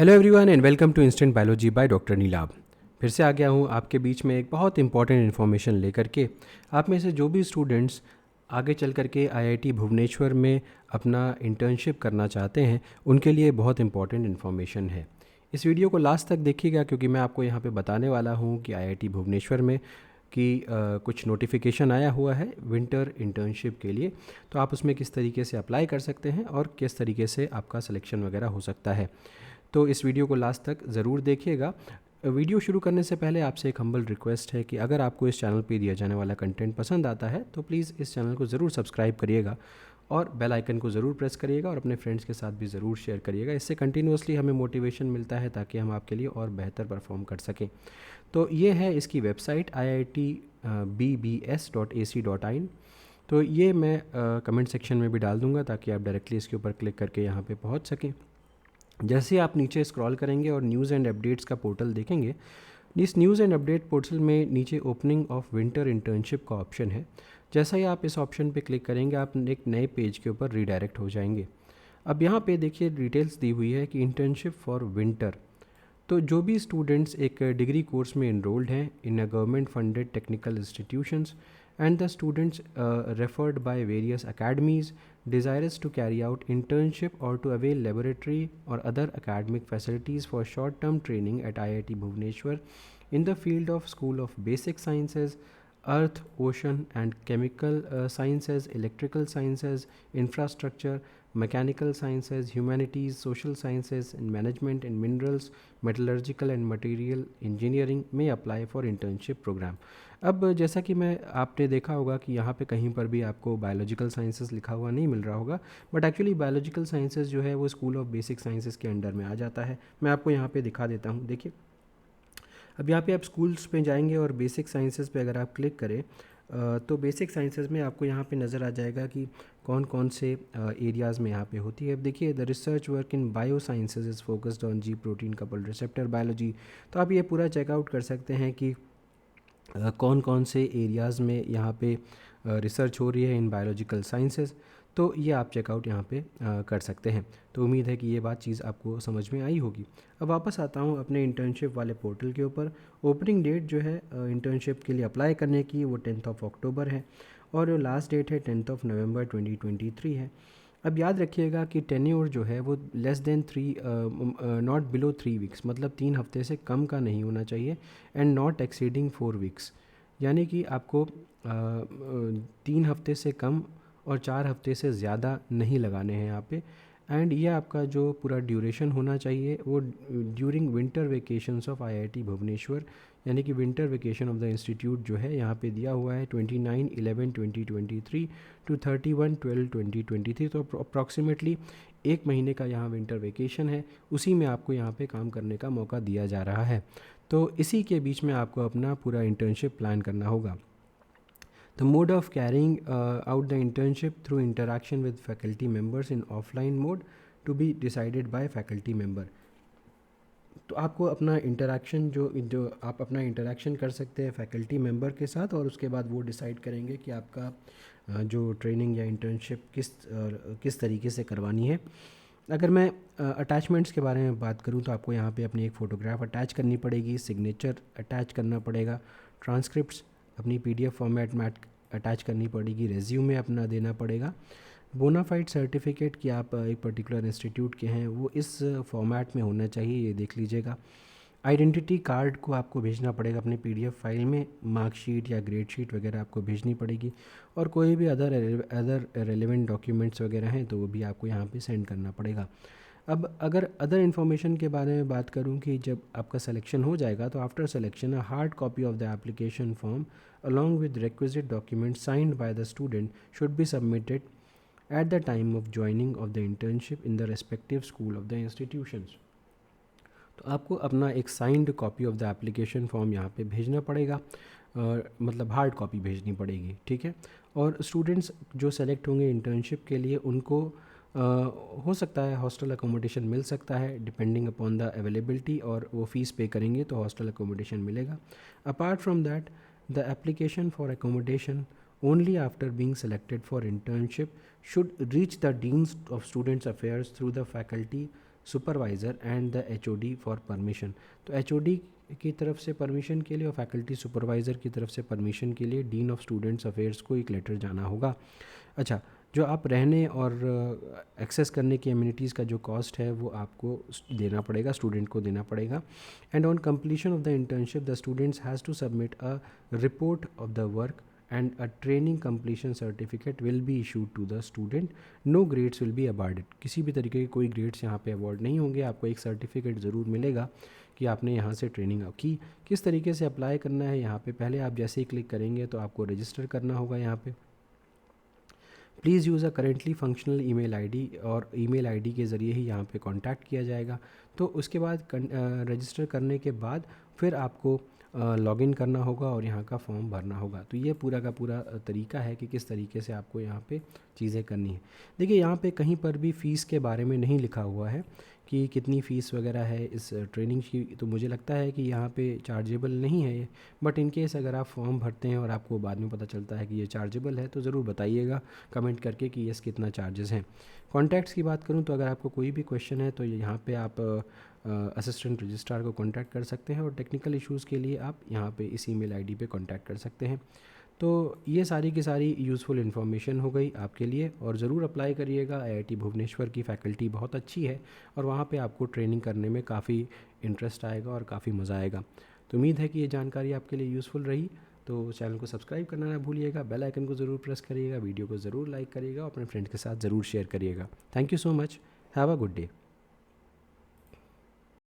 Hello everyone and welcome to Instant Biology by doctor Neelabh. फिर से आ गया हूँ आपके बीच में एक बहुत इंपॉर्टेंट इन्फॉर्मेशन लेकर के। आप में से जो भी स्टूडेंट्स आगे चल कर के आईआईटी भुवनेश्वर में अपना इंटर्नशिप करना चाहते हैं उनके लिए बहुत इंपॉर्टेंट इन्फॉर्मेशन है। इस वीडियो को लास्ट तक देखिएगा क्योंकि मैं आपको यहाँ पे बताने वाला हूँ कि आईआईटी भुवनेश्वर में कुछ नोटिफिकेशन आया हुआ है विंटर इंटर्नशिप के लिए। तो आप उसमें किस तरीके से अप्लाई कर सकते हैं और किस तरीके से आपका सिलेक्शन वगैरह हो सकता है। तो इस वीडियो को लास्ट तक ज़रूर देखिएगा। वीडियो शुरू करने से पहले आपसे एक हम्बल रिक्वेस्ट है कि अगर आपको इस चैनल पे दिया जाने वाला कंटेंट पसंद आता है तो प्लीज़ इस चैनल को ज़रूर सब्सक्राइब करिएगा और बेल आइकन को ज़रूर प्रेस करिएगा और अपने फ्रेंड्स के साथ भी ज़रूर शेयर करिएगा। इससे कंटिन्यूअसली हमें मोटिवेशन मिलता है ताकि हम आपके लिए और बेहतर परफॉर्म कर सकें। तो ये है इसकी वेबसाइट iitbbs.ac.in। तो ये मैं कमेंट सेक्शन में भी डाल दूँगा ताकि आप डायरेक्टली इसके ऊपर क्लिक करके यहाँ पे पहुँच सकें। जैसे आप नीचे स्क्रॉल करेंगे और न्यूज़ एंड अपडेट्स का पोर्टल देखेंगे, इस न्यूज़ एंड अपडेट पोर्टल में नीचे ओपनिंग ऑफ विंटर इंटर्नशिप का ऑप्शन है। जैसा ही आप इस ऑप्शन पे क्लिक करेंगे आप एक नए पेज के ऊपर रीडायरेक्ट हो जाएंगे। अब यहाँ पे देखिए डिटेल्स दी हुई है कि इंटर्नशिप फॉर विंटर। तो जो भी स्टूडेंट्स एक डिग्री कोर्स में इनरोल्ड हैं in a government funded technical institutions and the students referred by various academies desirous to carry out internship or to avail laboratory or other academic facilities for short-term training at IIT Bhubaneswar in the field of School of Basic Sciences, Earth, Ocean and Chemical Sciences, Electrical Sciences, Infrastructure, Mechanical Sciences, Humanities, Social Sciences and Management in Minerals, Metallurgical and Material Engineering may apply for internship program। अब जैसा कि मैं आपने देखा होगा कि यहाँ पे कहीं पर भी आपको बायोलॉजिकल साइंसेस लिखा हुआ नहीं मिल रहा होगा, बट एक्चुअली बायोलॉजिकल साइंसेस जो है वो स्कूल ऑफ बेसिक साइंसेस के अंडर में आ जाता है। मैं आपको यहाँ पे दिखा देता हूँ। देखिए अब यहाँ पे आप स्कूल्स पे जाएंगे और बेसिक साइंसेस पे अगर आप क्लिक करें तो बेसिक साइंसेस में आपको यहाँ पे नज़र आ जाएगा कि कौन कौन से एरियाज़ में यहाँ पे होती है। अब देखिए the research work in bio sciences is focused on ji protein coupled receptor biology. तो आप ये पूरा चेकआउट कर सकते हैं कि कौन कौन से एरियाज़ में यहाँ पे रिसर्च हो रही है इन बायोलॉजिकल साइंसेस। तो ये आप चेकआउट यहाँ पे कर सकते हैं। तो उम्मीद है कि ये बात चीज़ आपको समझ में आई होगी। अब वापस आता हूँ अपने इंटर्नशिप वाले पोर्टल के ऊपर। ओपनिंग डेट जो है इंटर्नशिप के लिए अप्लाई करने की वो 10 अक्टूबर है और लास्ट डेट है 10 नवंबर 2023 है। अब याद रखिएगा कि टेन्योर जो है वो less than 3 not below 3 weeks मतलब 3 हफ्ते से कम का नहीं होना चाहिए एंड नॉट एक्सीडिंग 4 वीक्स। यानी कि आपको 3 हफ्ते से कम और 4 हफ्ते से ज़्यादा नहीं लगाने हैं यहाँ पे। एंड ये आपका जो पूरा ड्यूरेशन होना चाहिए वो during winter vacations of IIT Bhubaneswar, यानी कि winter vacation of the institute जो है यहाँ पे दिया हुआ है 29/11/2023 टू 31/12/2023। तो अप्रॉक्सीमेटली 1 महीने का यहाँ विंटर वेकेशन है, उसी में आपको यहाँ पे काम करने का मौका दिया जा रहा है। तो इसी के बीच में आपको अपना पूरा इंटर्नशिप प्लान करना होगा। The mode of carrying out the internship through interaction with faculty members in offline mode to be decided by faculty member। तो आपको अपना इंटरेक्शन जो आप अपना इंटरेक्शन कर सकते हैं फैकल्टी मेंबर के साथ और उसके बाद वो डिसाइड करेंगे कि आपका जो ट्रेनिंग या इंटर्नशिप किस तरीके से करवानी है। अगर मैं अटैचमेंट्स के बारे में बात करूं तो आपको यहाँ पे अपनी एक फ़ोटोग्राफ अटैच करनी पड़ेगी, सिग्नेचर अटैच करना पड़ेगा, ट्रांसक्रिप्ट्स अपनी पीडीएफ फॉर्मेट में अटैच करनी पड़ेगी, रेज्यूमे अपना देना पड़ेगा, बोनाफाइड सर्टिफिकेट कि आप एक पर्टिकुलर इंस्टीट्यूट के हैं वो इस फॉर्मेट में होना चाहिए, ये देख लीजिएगा। आइडेंटिटी कार्ड को आपको भेजना पड़ेगा अपने पीडीएफ फाइल में, मार्कशीट या ग्रेड शीट वगैरह आपको भेजनी पड़ेगी और कोई भी अदर रेलेवेंट डॉक्यूमेंट्स वगैरह हैं तो वो भी आपको यहाँ पे सेंड करना पड़ेगा। अब अगर अदर इन्फॉर्मेशन के बारे में बात करूं कि जब आपका सिलेक्शन हो जाएगा तो after selection a hard copy of the application form along with requisite documents signed by the student should be submitted at the time of joining of the internship in the respective school of the institutions। तो आपको अपना एक signed copy of the application form यहाँ पे भेजना पड़ेगा, मतलब hard copy भेजनी पड़ेगी, ठीक है। और स्टूडेंट्स जो सेलेक्ट होंगे इंटर्नशिप के लिए उनको हो सकता है हॉस्टल अकोमोडेशन मिल सकता है डिपेंडिंग अपॉन द अवेलेबिलिटी, और वो फ़ीस पे करेंगे तो हॉस्टल अकोमोडेशन मिलेगा। Apart from that the application for accommodation only after being selected for internship should reach the deans of students affairs through the faculty supervisor and the HOD for permission. तो HOD की तरफ से permission के लिए और faculty supervisor की तरफ से परमिशन के लिए डीन ऑफ स्टूडेंट्स अफेयर्स को एक लेटर जाना होगा। अच्छा, जो आप रहने और एक्सेस करने की एमिनिटीज़ का जो कॉस्ट है वो आपको देना पड़ेगा, स्टूडेंट को देना पड़ेगा। And on completion of the internship the students has to submit a report of the work and a training completion certificate will be issued to the student. No grades will be awarded. किसी भी तरीके के कोई grades यहाँ पे award नहीं होंगे, आपको एक सर्टिफिकेट ज़रूर मिलेगा कि आपने यहाँ से ट्रेनिंग की। किस तरीके से अप्लाई करना है, यहाँ पे पहले आप जैसे ही क्लिक करेंगे तो आपको रजिस्टर करना होगा। यहाँ पे please use a currently functional email ID, और ईमेल आईडी के ज़रिए ही यहाँ पे कांटेक्ट किया जाएगा। तो उसके बाद रजिस्टर करने के बाद फिर आपको लॉगिन करना होगा और यहाँ का फॉर्म भरना होगा। तो ये पूरा का पूरा तरीका है कि किस तरीके से आपको यहाँ पे चीज़ें करनी है। देखिए, यहाँ पे कहीं पर भी फ़ीस के बारे में नहीं लिखा हुआ है कि कितनी फ़ीस वगैरह है इस ट्रेनिंग की, तो मुझे लगता है कि यहाँ पे चार्जेबल नहीं है ये। बट इन केस अगर आप फॉर्म भरते हैं और आपको बाद में पता चलता है कि ये चार्जेबल है तो ज़रूर बताइएगा कमेंट करके कि यस कितना चार्जेस हैं। कॉन्टैक्ट्स की बात करूँ तो अगर आपको कोई भी क्वेश्चन है तो यहाँ पे आप असिस्टेंट रजिस्ट्रार को कांटेक्ट कर सकते हैं, और टेक्निकल इश्यूज़ के लिए आप यहाँ पे इस ईमेल आईडी पे कांटेक्ट कर सकते हैं। तो ये सारी की सारी यूज़फुल इन्फॉर्मेशन हो गई आपके लिए, और ज़रूर अप्लाई करिएगा। आईआईटी भुवनेश्वर की फ़ैकल्टी बहुत अच्छी है और वहाँ पे आपको ट्रेनिंग करने में काफ़ी इंटरेस्ट आएगा और काफ़ी मज़ा आएगा। तो उम्मीद है कि ये जानकारी आपके लिए यूज़फुल रही। तो चैनल को सब्सक्राइब करना ना भूलिएगा, बेल आइकन को ज़रूर प्रेस करिएगा, वीडियो को ज़रूर लाइक करिएगा और अपने फ्रेंड के साथ ज़रूर शेयर करिएगा। Thank you so much, have a good day.